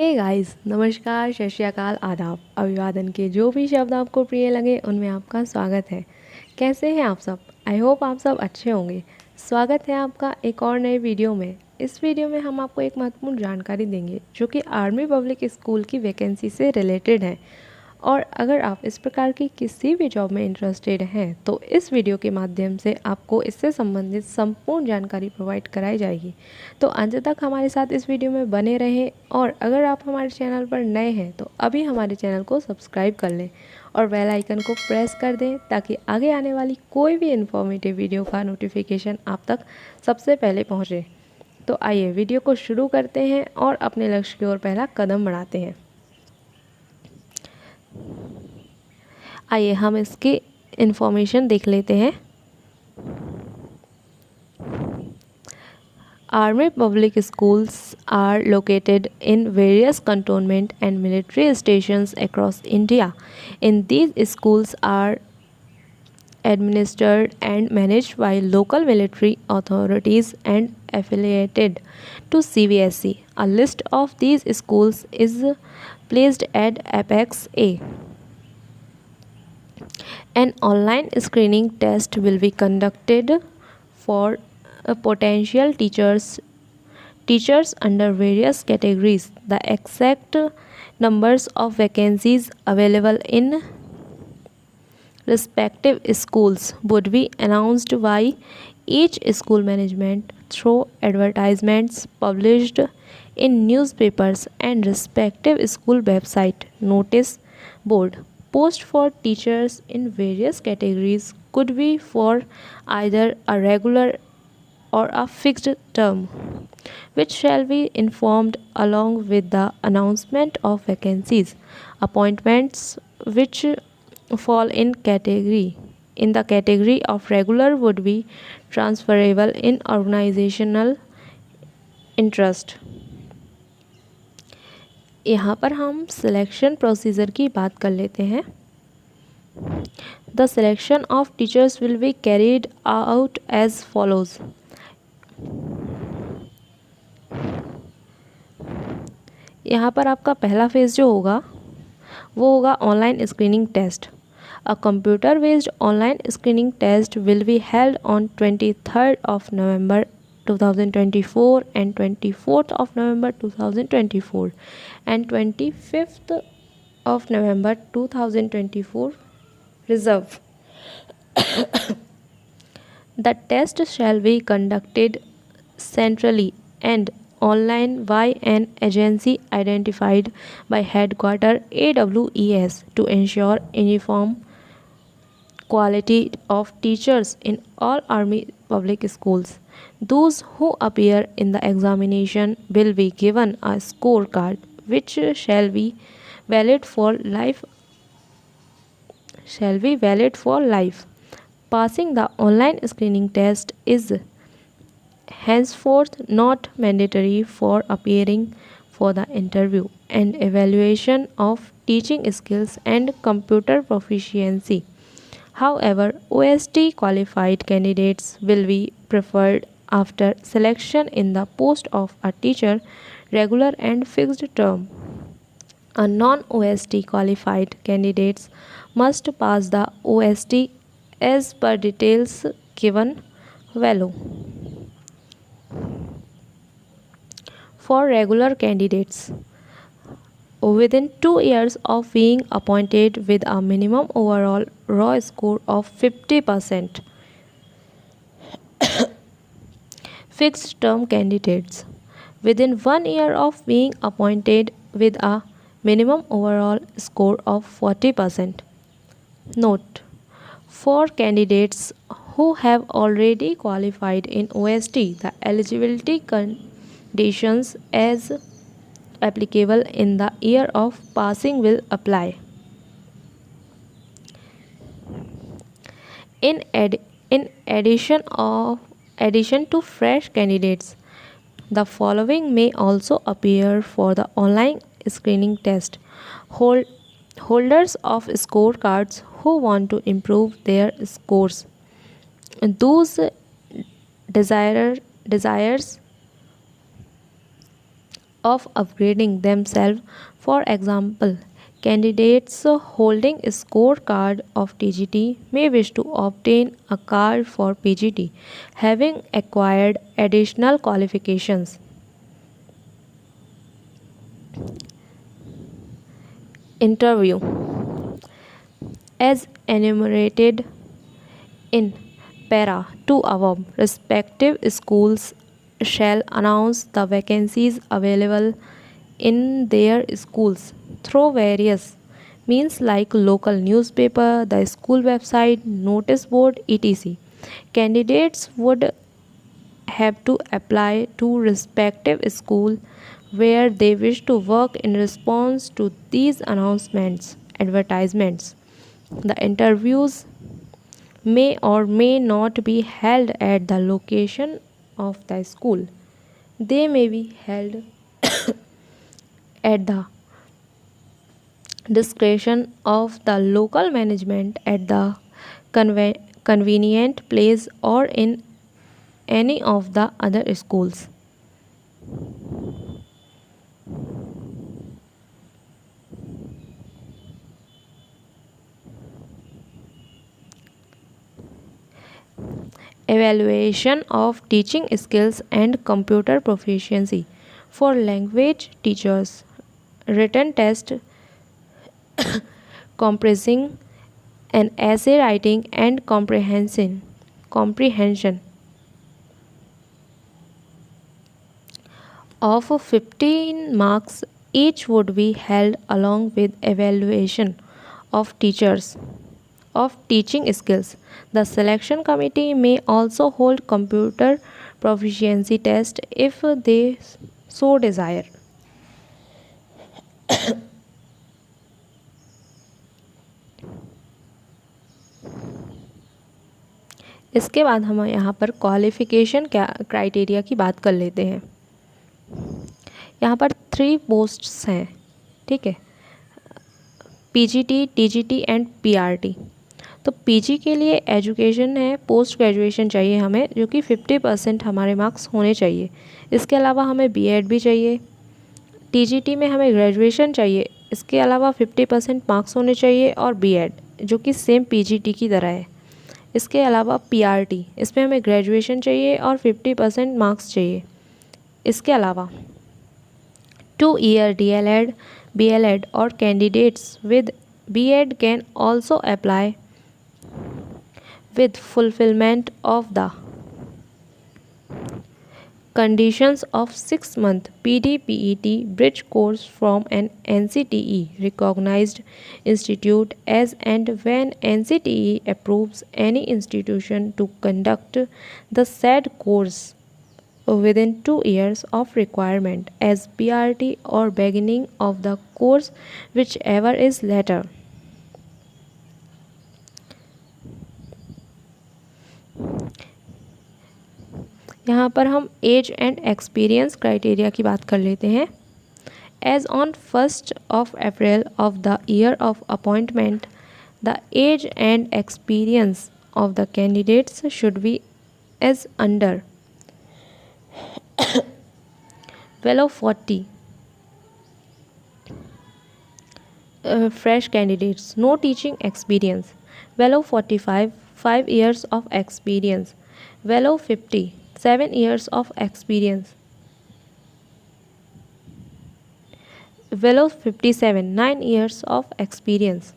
Hey guys, नमस्कार, सत श्री अकाल, आदाब। अभिवादन के जो भी शब्द आपको प्रिय लगे उनमें आपका स्वागत है। कैसे हैं आप सब? आई होप आप सब अच्छे होंगे। स्वागत है आपका एक और नए वीडियो में। इस वीडियो में हम आपको एक महत्वपूर्ण जानकारी देंगे जो कि आर्मी पब्लिक स्कूल की वैकेंसी से रिलेटेड है। और अगर आप इस प्रकार की किसी भी जॉब में इंटरेस्टेड हैं तो इस वीडियो के माध्यम से आपको इससे संबंधित संपूर्ण जानकारी प्रोवाइड कराई जाएगी। तो अंत तक हमारे साथ इस वीडियो में बने रहें। और अगर आप हमारे चैनल पर नए हैं तो अभी हमारे चैनल को सब्सक्राइब कर लें और बेल आइकन को प्रेस कर दें ताकि आगे आने वाली कोई भी इन्फॉर्मेटिव वीडियो का नोटिफिकेशन आप तक सबसे पहले पहुँचे। तो आइए वीडियो को शुरू करते हैं और अपने लक्ष्य की ओर पहला कदम बढ़ाते हैं। आइए हम इसकी इन्फॉर्मेशन देख लेते हैं। Army public schools are located in various cantonment and military stations across India. In these schools are administered and managed by local military authorities and affiliated to CBSE. A list of these schools is placed at Apex A. An online screening test will be conducted for potential teachers under various categories. The exact numbers of vacancies available in respective schools would be announced by each school management through advertisements published in newspapers and respective school website notice board. Post for teachers in various categories could be for either a regular or a fixed term, which shall be informed along with the announcement of vacancies. Appointments which fall in the category of regular would be transferable in organizational interest. यहाँ पर हम selection procedure की बात कर लेते हैं। The selection of teachers will be carried out as follows. यहाँ पर आपका पहला फेज़ जो होगा वो होगा online screening test. A computer-based online screening test will be held on 23rd of November 2024 and 24th of November 2024 and 25th of November 2024 reserve. The test shall be conducted centrally and online by an agency identified by headquarter AWES to ensure uniform quality of teachers in all Army public schools. Those who appear in the examination will be given a scorecard which shall be valid for life. Passing the online screening test is henceforth not mandatory for appearing for the interview and evaluation of teaching skills and computer proficiency. However, OST qualified candidates will be preferred after selection in the post of a teacher, regular and fixed term. A non-OST qualified candidates must pass the OST as per details given below. For regular candidates, within 2 years of being appointed with a minimum overall raw score of 50%. Fixed term candidates, within 1 year of being appointed with a minimum overall score of 40%. Note: for candidates who have already qualified in OST, the eligibility conditions as applicable in the year of passing will apply. In addition to fresh candidates, the following may also appear for the online screening test. Holders of scorecards who want to improve their scores. Those desires of upgrading themselves. For example, candidates holding a scorecard of TGT may wish to obtain a card for PGT, having acquired additional qualifications. Interview. As enumerated in para 2 above, respective schools shall announce the vacancies available in their schools through various means like local newspaper, the school website, notice board, etc. Candidates would have to apply to respective school where they wish to work in response to these announcements, advertisements. The interviews may or may not be held at the location of the school. They may be held at the discretion of the local management at the convenient place or in any of the other schools. Evaluation of teaching skills and computer proficiency. For language teachers, written test comprising an essay writing and comprehension of 15 marks each would be held along with evaluation of teachers of teaching skills. The selection committee may also hold computer proficiency test if they so desire. इसके बाद हम यहाँ पर qualification क्या criteria की बात कर लेते हैं। यहाँ पर 3 पोस्ट्स हैं, ठीक है, पीजीटी, टीजीटी एंड पीआरटी। तो पीजी के लिए एजुकेशन है, पोस्ट ग्रेजुएशन चाहिए हमें, जो कि 50% हमारे मार्क्स होने चाहिए। इसके अलावा हमें बीएड भी चाहिए। टीजीटी में हमें ग्रेजुएशन चाहिए, इसके अलावा 50% मार्क्स होने चाहिए और बीएड जो कि सेम पीजीटी की तरह है। इसके अलावा पीआरटी, इसमें हमें ग्रेजुएशन चाहिए और 50% मार्क्स चाहिए। इसके अलावा 2 year DLED, BLED or candidates with BEd can also apply with fulfillment of the conditions of 6-month PDPET bridge course from an NCTE recognized institute as and when NCTE approves any institution to conduct the said course within 2 years of requirement as PRT or beginning of the course, whichever is later. यहाँ पर हम as and experience criteria की बात कर लेते हैं। As on 1st of April of the year of appointment, the age and experience of the candidates should be as under: below 40 fresh candidates, no teaching experience; below 45, 5 years of experience; below 50, 7 years of experience; below 57, 9 years of experience.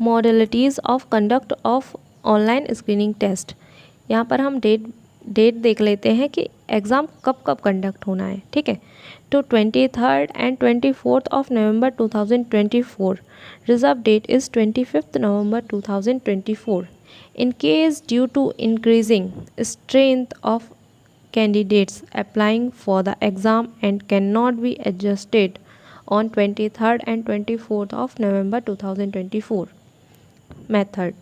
Modalities of conduct of online screening test. यहाँ पर हम date देख लेते हैं कि exam कब कब conduct होना है, ठीक है। तो 23rd and 24th of November 2024. Reserve date is 25th November 2024. In case due to increasing strength of candidates applying for the exam and cannot be adjusted on 23rd and 24th of November 2024. Method: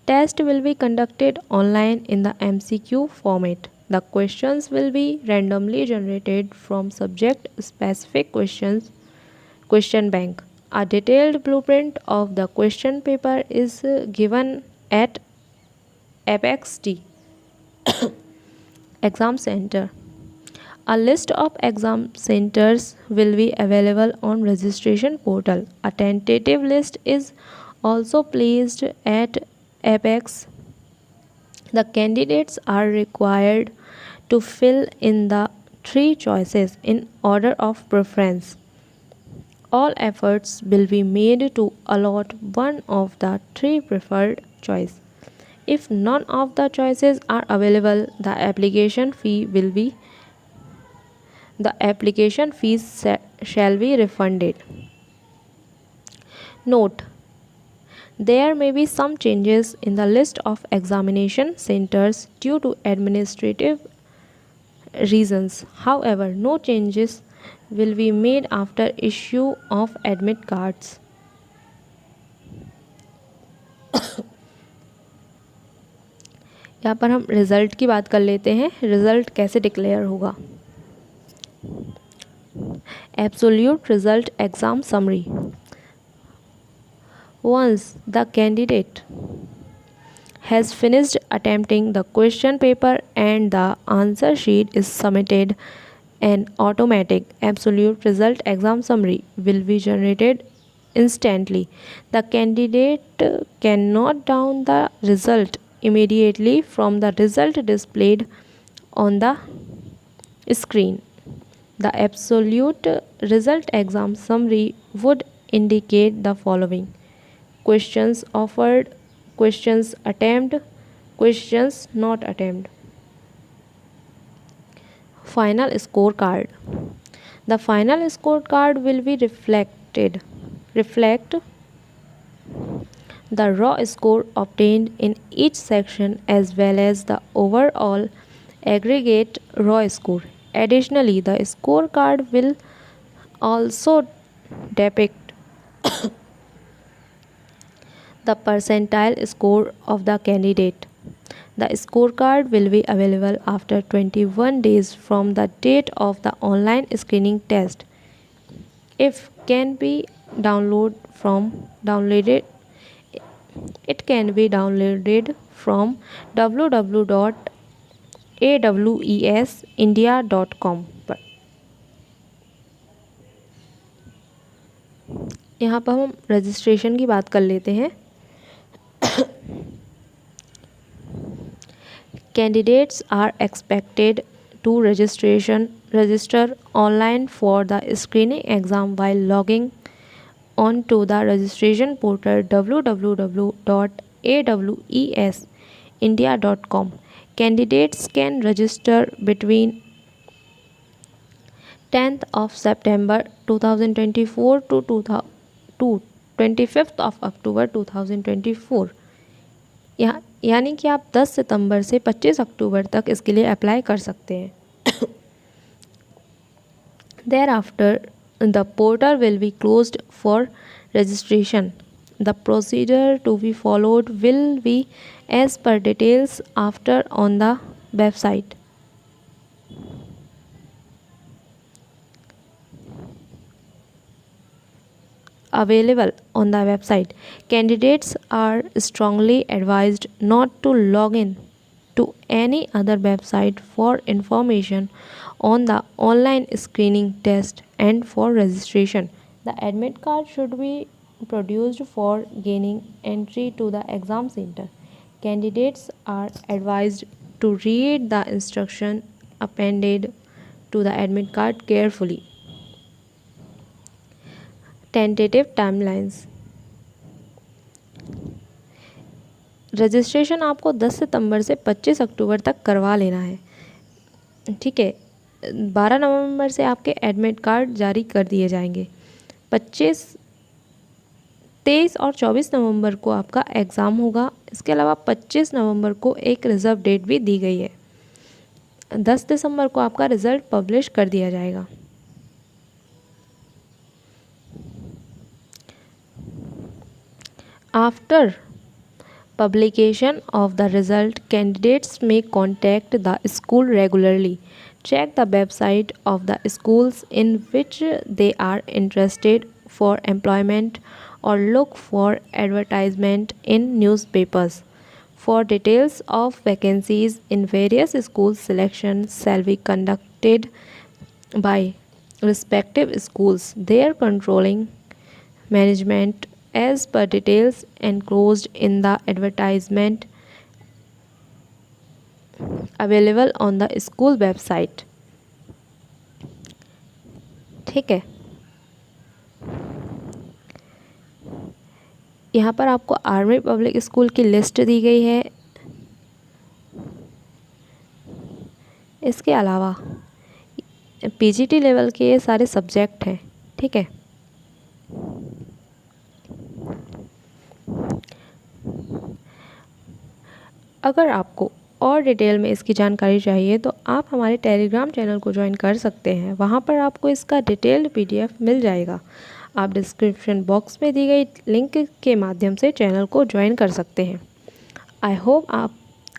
test will be conducted online in the MCQ format. The questions will be randomly generated from subject-specific question bank. A detailed blueprint of the question paper is given at APEX-T Exam Center. A list of exam centers will be available on registration portal. A tentative list is also placed at Apex. The candidates are required to fill in the 3 choices in order of preference. All efforts will be made to allot one of the 3 preferred choice. If none of the choices are available, the application fees shall be refunded. Note: there may be some changes in the list of examination centers due to administrative reasons. However, no changes will be made after issue of admit cards. यहाँ पर हम result की बात कर लेते हैं. Result कैसे declare होगा. Absolute result exam summary. Once the candidate has finished attempting the question paper and the answer sheet is submitted, an automatic absolute result exam summary will be generated instantly. The candidate can note down the result immediately from the result displayed on the screen. The absolute result exam summary would indicate the following: questions offered, questions attempted, questions not attempted. Final scorecard. The final scorecard will be reflect the raw score obtained in each section as well as the overall aggregate raw score. Additionally, the scorecard will also depict the percentile score of the candidate. The scorecard will be available after 21 days from the date of the online screening test. It can be downloaded from www.awesindia.com पर. यहाँ पर हम registration की बात कर लेते हैं. Candidates are expected to register online for the screening exam while logging on to the registration portal www.awesindia.com. Candidates can register between 10th of September 2024 to 25th of October 2024. यानी कि आप 10 सितंबर से 25 अक्टूबर तक इसके लिए अप्लाई कर सकते हैं. Thereafter, the portal will be closed for registration. The procedure to be followed will be as per details after on the website. Available on the website. Candidates are strongly advised not to log in to any other website for information on the online screening test and for registration. The admit card should be produced for gaining entry to the exam center. Candidates are advised to read the instruction appended to the admit card carefully. Tentative timelines. Registration आपको 10 सितंबर से 25 अक्टूबर तक करवा लेना है. ठीक है. 12 नवंबर से आपके एडमिट कार्ड जारी कर दिए जाएंगे. 23 और 24 नवंबर को आपका एग्ज़ाम होगा. इसके अलावा 25 नवंबर को एक रिज़र्व डेट भी दी गई है. 10 दिसंबर को आपका रिज़ल्ट पब्लिश कर दिया जाएगा. After publication of the result, candidates may contact the school regularly, check the website of the schools in which they are interested for employment, or look for advertisement in newspapers. For details of vacancies in various schools, selection shall be conducted by respective schools, their controlling management, as per details enclosed in the advertisement available on the school website। ठीक है, यहाँ पर आपको army public school की list दी गई है। इसके अलावा पीजीटी लेवल के ये सारे सब्जेक्ट हैं। ठीक है, अगर आपको और डिटेल में इसकी जानकारी चाहिए तो आप हमारे टेलीग्राम चैनल को ज्वाइन कर सकते हैं। वहाँ पर आपको इसका डिटेल्ड पीडीएफ मिल जाएगा। आप डिस्क्रिप्शन बॉक्स में दी गई लिंक के माध्यम से चैनल को ज्वाइन कर सकते हैं।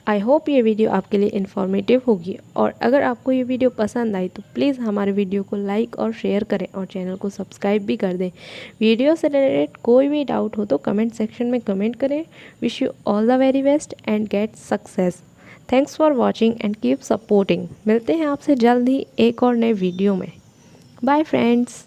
आई होप ये वीडियो आपके लिए इन्फॉर्मेटिव होगी, और अगर आपको ये वीडियो पसंद आई तो प्लीज़ हमारे वीडियो को लाइक और शेयर करें और चैनल को सब्सक्राइब भी कर दें। वीडियो से रिलेटेड कोई भी डाउट हो तो कमेंट सेक्शन में कमेंट करें। Wish you all the very best and get success. Thanks for watching and keep supporting. मिलते हैं आपसे जल्द ही एक और नए वीडियो में। Bye friends.